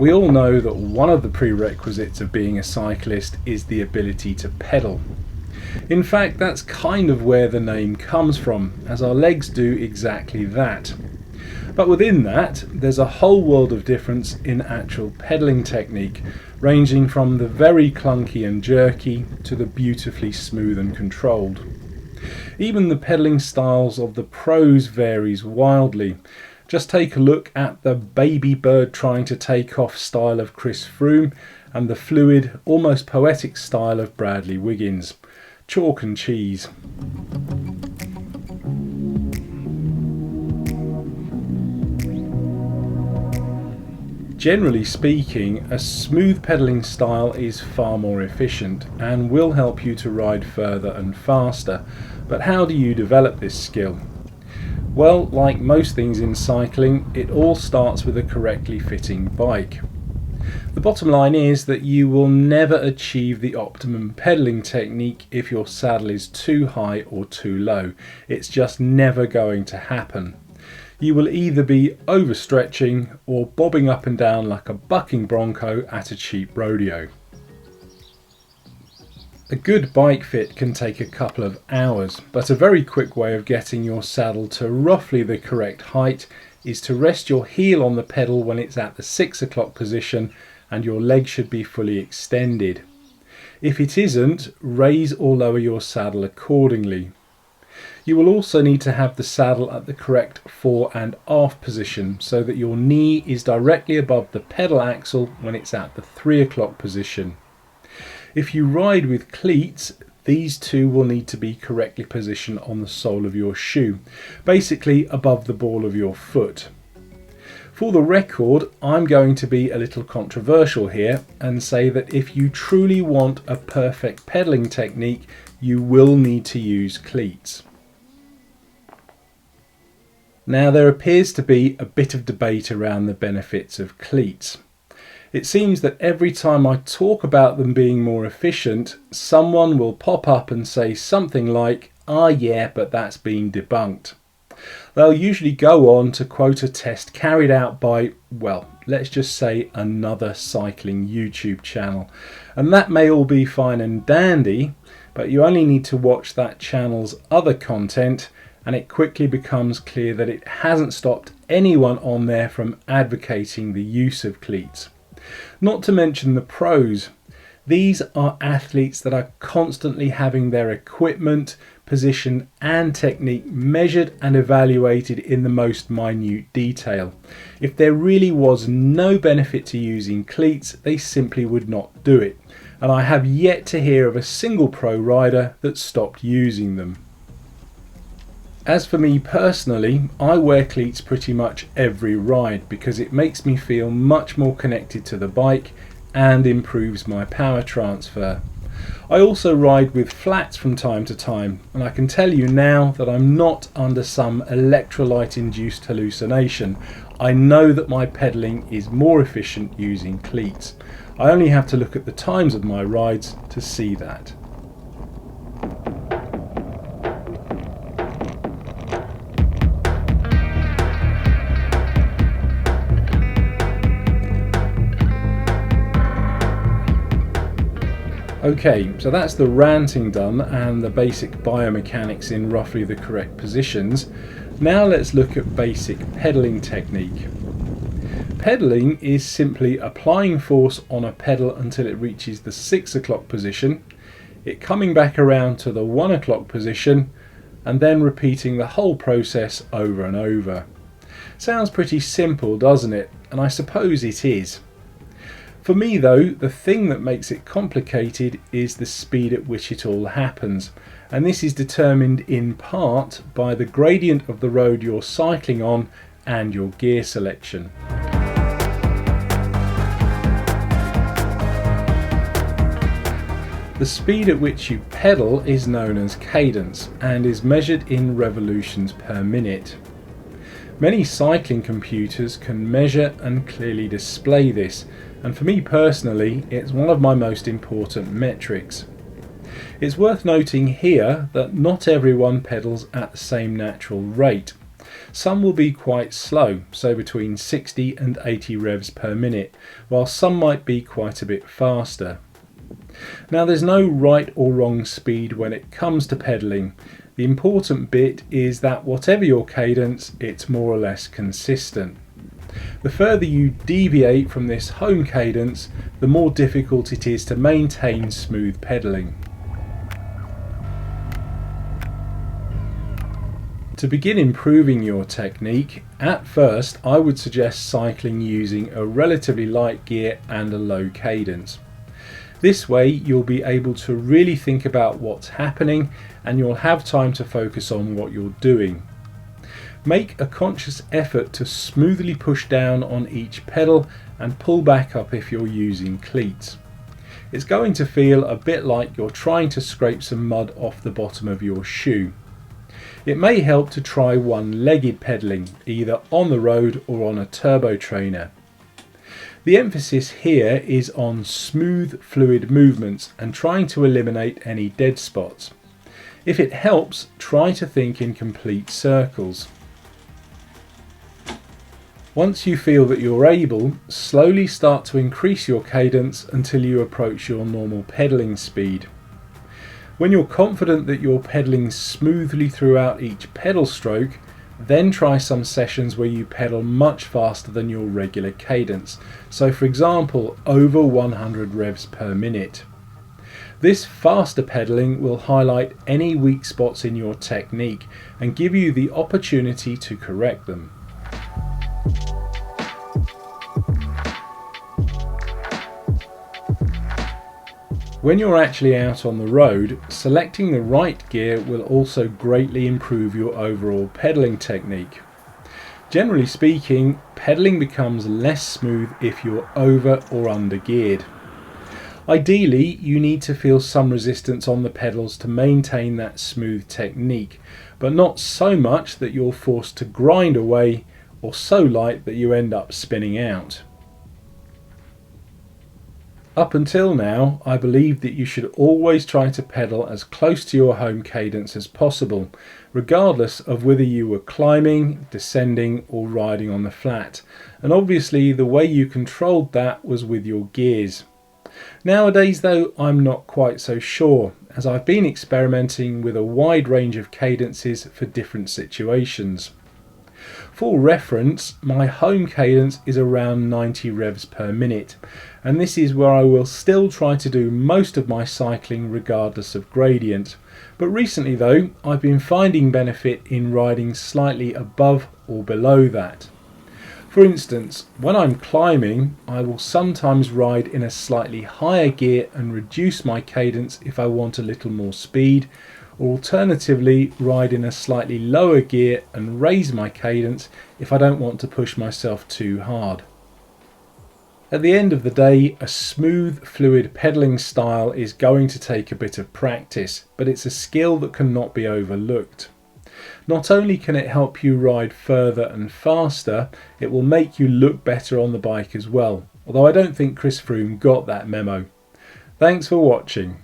We all know that one of the prerequisites of being a cyclist is the ability to pedal. In fact, that's kind of where the name comes from, as our legs do exactly that. But within that, there's a whole world of difference in actual pedaling technique, ranging from the very clunky and jerky to the beautifully smooth and controlled. Even the pedaling styles of the pros varies wildly. Just take a look at the baby bird trying to take off style of Chris Froome and the fluid, almost poetic style of Bradley Wiggins. Chalk and cheese. Generally speaking, a smooth pedaling style is far more efficient and will help you to ride further and faster. But how do you develop this skill? Well, like most things in cycling, it all starts with a correctly fitting bike. The bottom line is that you will never achieve the optimum pedaling technique if your saddle is too high or too low. It's just never going to happen. You will either be overstretching or bobbing up and down like a bucking bronco at a cheap rodeo. A good bike fit can take a couple of hours, but a very quick way of getting your saddle to roughly the correct height is to rest your heel on the pedal when it's at the 6 o'clock position and your leg should be fully extended. If it isn't, raise or lower your saddle accordingly. You will also need to have the saddle at the correct fore and aft position so that your knee is directly above the pedal axle when it's at the 3 o'clock position. If you ride with cleats, these two will need to be correctly positioned on the sole of your shoe, basically above the ball of your foot. For the record, I'm going to be a little controversial here and say that if you truly want a perfect pedaling technique, you will need to use cleats. Now, there appears to be a bit of debate around the benefits of cleats. It seems that every time I talk about them being more efficient, someone will pop up and say something like, "Ah yeah, but that's been debunked." They'll usually go on to quote a test carried out by, well, let's just say another cycling YouTube channel. And that may all be fine and dandy, but you only need to watch that channel's other content and it quickly becomes clear that it hasn't stopped anyone on there from advocating the use of cleats. Not to mention the pros. These are athletes that are constantly having their equipment, position and technique measured and evaluated in the most minute detail. If there really was no benefit to using cleats, they simply would not do it. And I have yet to hear of a single pro rider that stopped using them. As for me personally, I wear cleats pretty much every ride because it makes me feel much more connected to the bike and improves my power transfer. I also ride with flats from time to time, and I can tell you now that I'm not under some electrolyte induced hallucination. I know that my pedaling is more efficient using cleats. I only have to look at the times of my rides to see that. Okay, so that's the ranting done and the basic biomechanics in roughly the correct positions. Now let's look at basic pedaling technique. Pedaling is simply applying force on a pedal until it reaches the 6 o'clock position, it coming back around to the 1 o'clock position, and then repeating the whole process over and over. Sounds pretty simple, doesn't it? And I suppose it is. For me though, the thing that makes it complicated is the speed at which it all happens, and this is determined in part by the gradient of the road you're cycling on and your gear selection. The speed at which you pedal is known as cadence and is measured in revolutions per minute. Many cycling computers can measure and clearly display this, and for me personally, it's one of my most important metrics. It's worth noting here that not everyone pedals at the same natural rate. Some will be quite slow, so between 60 and 80 revs per minute, while some might be quite a bit faster. Now there's no right or wrong speed when it comes to pedaling. The important bit is that whatever your cadence, it's more or less consistent. The further you deviate from this home cadence, the more difficult it is to maintain smooth pedaling. To begin improving your technique, at first I would suggest cycling using a relatively light gear and a low cadence. This way you'll be able to really think about what's happening and you'll have time to focus on what you're doing. Make a conscious effort to smoothly push down on each pedal and pull back up if you're using cleats. It's going to feel a bit like you're trying to scrape some mud off the bottom of your shoe. It may help to try one-legged pedaling, either on the road or on a turbo trainer. The emphasis here is on smooth, fluid movements and trying to eliminate any dead spots. If it helps, try to think in complete circles. Once you feel that you're able, slowly start to increase your cadence until you approach your normal pedaling speed. When you're confident that you're pedaling smoothly throughout each pedal stroke, then try some sessions where you pedal much faster than your regular cadence, so for example over 100 revs per minute. This faster pedaling will highlight any weak spots in your technique and give you the opportunity to correct them. When you're actually out on the road, selecting the right gear will also greatly improve your overall pedaling technique. Generally speaking, pedaling becomes less smooth if you're over or under geared. Ideally, you need to feel some resistance on the pedals to maintain that smooth technique, but not so much that you're forced to grind away or so light that you end up spinning out. Up until now, I believed that you should always try to pedal as close to your home cadence as possible, regardless of whether you were climbing, descending or riding on the flat, and obviously the way you controlled that was with your gears. Nowadays though, I'm not quite so sure, as I've been experimenting with a wide range of cadences for different situations. For reference, my home cadence is around 90 revs per minute, and this is where I will still try to do most of my cycling regardless of gradient. But recently though, I've been finding benefit in riding slightly above or below that. For instance, when I'm climbing, I will sometimes ride in a slightly higher gear and reduce my cadence if I want a little more speed, or alternatively ride in a slightly lower gear and raise my cadence if I don't want to push myself too hard. At the end of the day, a smooth, fluid pedaling style is going to take a bit of practice, but it's a skill that cannot be overlooked. Not only can it help you ride further and faster, it will make you look better on the bike as well, although I don't think Chris Froome got that memo. Thanks for watching.